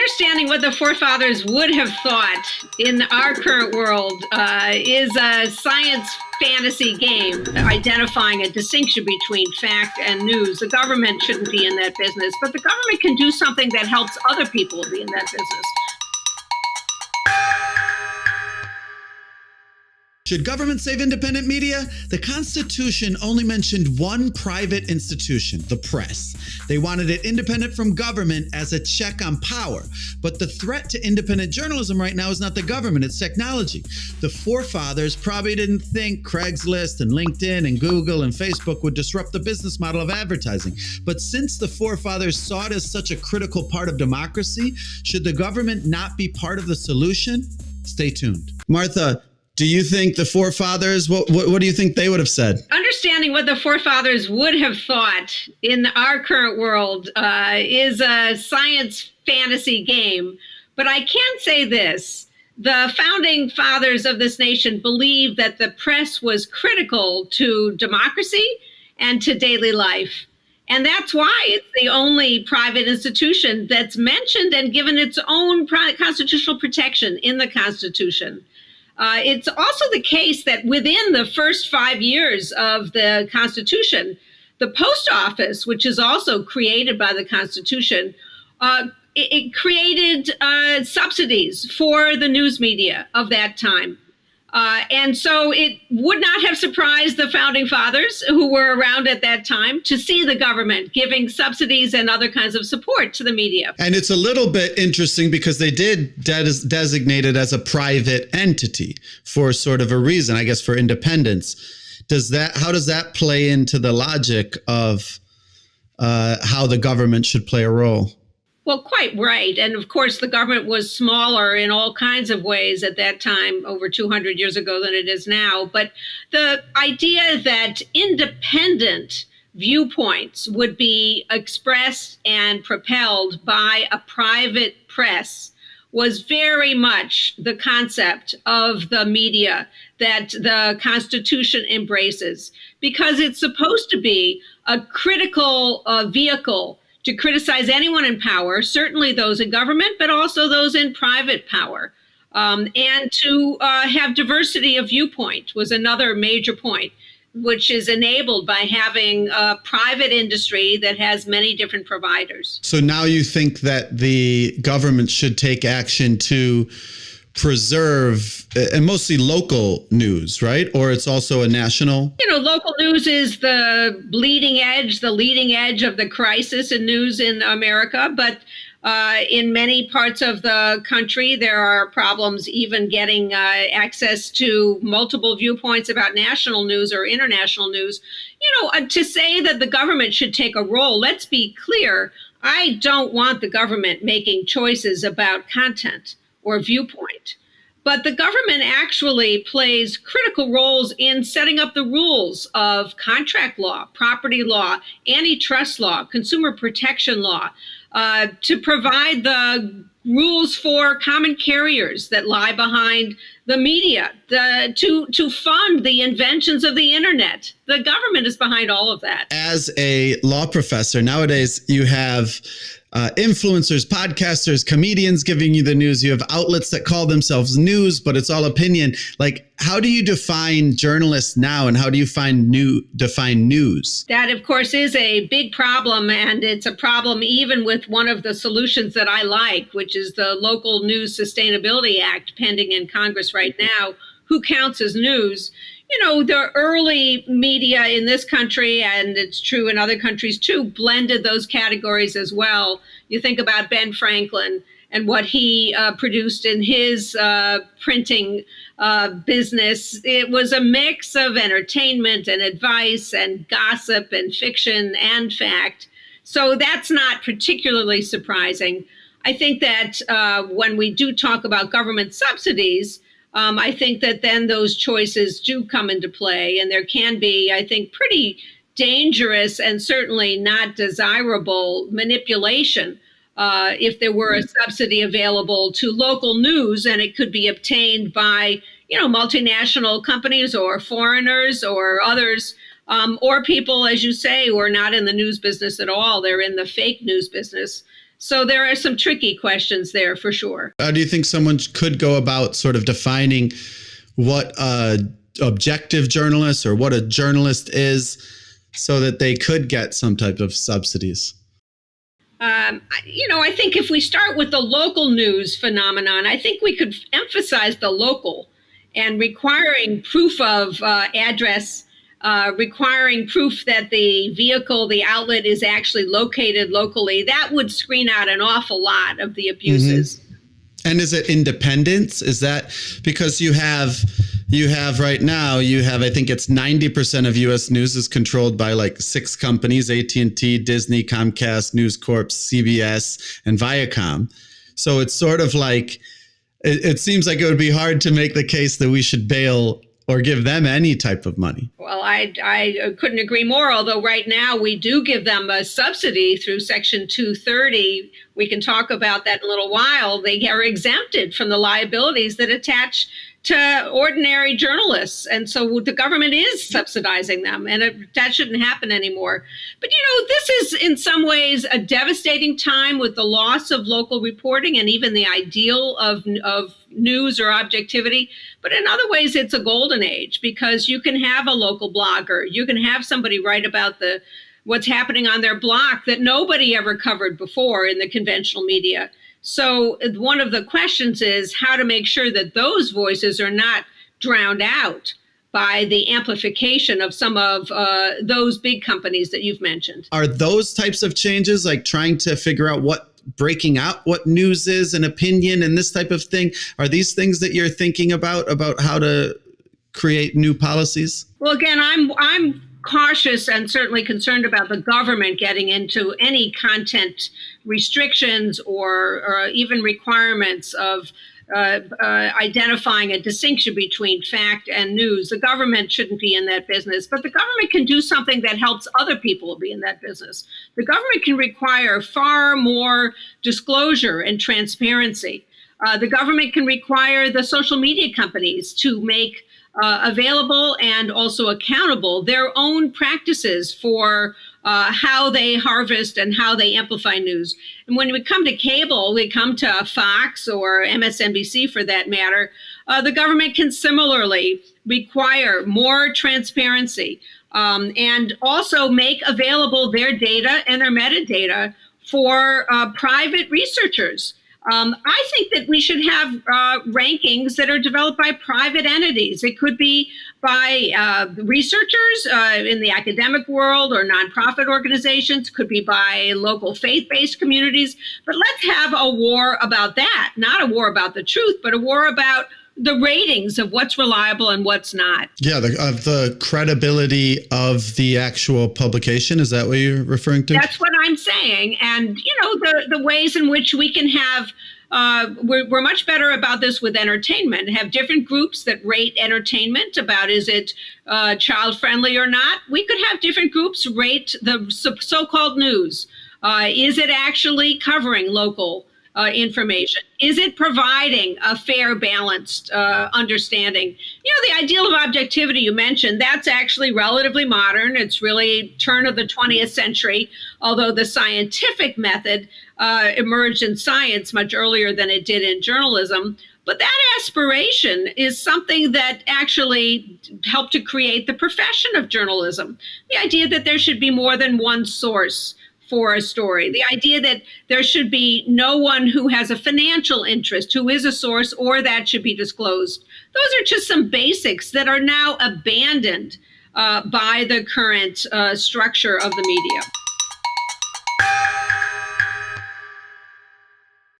Understanding what the forefathers would have thought in our current world is a science fantasy game, identifying a distinction between fact and news. The government shouldn't be in that business, but the government can do something that helps other people be in that business. Should government save independent media? The Constitution only mentioned one private institution, the press. They wanted it independent from government as a check on power. But the threat to independent journalism right now is not the government, it's technology. The forefathers probably didn't think Craigslist and LinkedIn and Google and Facebook would disrupt the business model of advertising. But since the forefathers saw it as such a critical part of democracy, should the government not be part of the solution? Stay tuned. Martha, do you think the forefathers, what do you think they would have said? Understanding what the forefathers would have thought in our current world is a science fantasy game. But I can say this. The founding fathers of this nation believed that the press was critical to democracy and to daily life. And that's why it's the only private institution that's mentioned and given its own constitutional protection in the Constitution. It's also the case that within the first 5 years of the Constitution, the post office, which is also created by the Constitution, it created subsidies for the news media of that time. And so it would not have surprised the founding fathers who were around at that time to see the government giving subsidies and other kinds of support to the media. And it's a little bit interesting because they did designate it as a private entity for sort of a reason, I guess, for independence. How does that play into the logic of how the government should play a role? Well, quite right. And of course, the government was smaller in all kinds of ways at that time, over 200 years ago, than it is now. But the idea that independent viewpoints would be expressed and propelled by a private press was very much the concept of the media that the Constitution embraces, because it's supposed to be a critical vehicle to criticize anyone in power, certainly those in government, but also those in private power. And to have diversity of viewpoint was another major point, which is enabled by having a private industry that has many different providers. So now you think that the government should take action to preserve, and mostly local news, right? Or it's also a national? Local news is the leading edge of the crisis in news in America. But in many parts of the country, there are problems even getting access to multiple viewpoints about national news or international news. To say that the government should take a role, let's be clear, I don't want the government making choices about content or viewpoint. But the government actually plays critical roles in setting up the rules of contract law, property law, antitrust law, consumer protection law, to provide the rules for common carriers that lie behind the media, to fund the inventions of the internet. The government is behind all of that. As a law professor, nowadays you have influencers, podcasters, comedians giving you the news. You have outlets that call themselves news, but it's all opinion. Like, how do you define journalists now, and how do you define news? That, of course, is a big problem, and it's a problem even with one of the solutions that I like, which is the Local News Sustainability Act pending in Congress right now. Who counts as news? The early media in this country, and it's true in other countries too, blended those categories as well. You think about Ben Franklin and what he produced in his printing business. It was a mix of entertainment and advice and gossip and fiction and fact. So that's not particularly surprising. I think that when we do talk about government subsidies, I think that then those choices do come into play, and there can be, I think, pretty dangerous and certainly not desirable manipulation if there were a subsidy available to local news, and it could be obtained by, multinational companies or foreigners or others, or people, as you say, who are not in the news business at all. They're in the fake news business. So there are some tricky questions there for sure. How do you think someone could go about sort of defining what objective journalist or what a journalist is so that they could get some type of subsidies? I think if we start with the local news phenomenon, I think we could emphasize the local and requiring proof of address, requiring proof that the vehicle, the outlet is actually located locally. That would screen out an awful lot of the abuses. Mm-hmm. And is it independence? Is that because you have right now, I think it's 90% of U.S. news is controlled by like 6 companies: AT&T, Disney, Comcast, News Corp, CBS, and Viacom. So it's sort of like, it seems like it would be hard to make the case that we should bail or give them any type of money. Well, I couldn't agree more, although right now we do give them a subsidy through Section 230. We can talk about that in a little while. They are exempted from the liabilities that attach to ordinary journalists. And so the government is subsidizing them, and that shouldn't happen anymore. But, this is in some ways a devastating time with the loss of local reporting and even the ideal of news or objectivity. But in other ways, it's a golden age because you can have a local blogger. You can have somebody write about what's happening on their block that nobody ever covered before in the conventional media. So one of the questions is how to make sure that those voices are not drowned out by the amplification of some of those big companies that you've mentioned. Are those types of changes, like trying to figure out breaking out what news is and opinion and this type of thing, are these things that you're thinking about how to create new policies? Well, again, I'm cautious and certainly concerned about the government getting into any content restrictions or even requirements of identifying a distinction between fact and news. The government shouldn't be in that business, but the government can do something that helps other people be in that business. The government can require far more disclosure and transparency. The government can require the social media companies to make available and also accountable their own practices for how they harvest and how they amplify news. And when we come to cable, we come to Fox or MSNBC for that matter, the government can similarly require more transparency and also make available their data and their metadata for private researchers. I think that we should have rankings that are developed by private entities. It could be by researchers in the academic world or nonprofit organizations, could be by local faith-based communities. But let's have a war about that, not a war about the truth, but a war about the ratings of what's reliable and what's not. Yeah, the credibility of the actual publication. Is that what you're referring to? That's what I'm saying. And, the ways in which we can have, we're much better about this with entertainment, have different groups that rate entertainment about is it child friendly or not. We could have different groups rate the so-called news. Is it actually covering local information? Is it providing a fair, balanced understanding? The ideal of objectivity you mentioned, that's actually relatively modern. It's really turn of the 20th century, although the scientific method emerged in science much earlier than it did in journalism. But that aspiration is something that actually helped to create the profession of journalism. The idea that there should be more than one source for a story. The idea that there should be no one who has a financial interest who is a source or that should be disclosed. Those are just some basics that are now abandoned by the current structure of the media.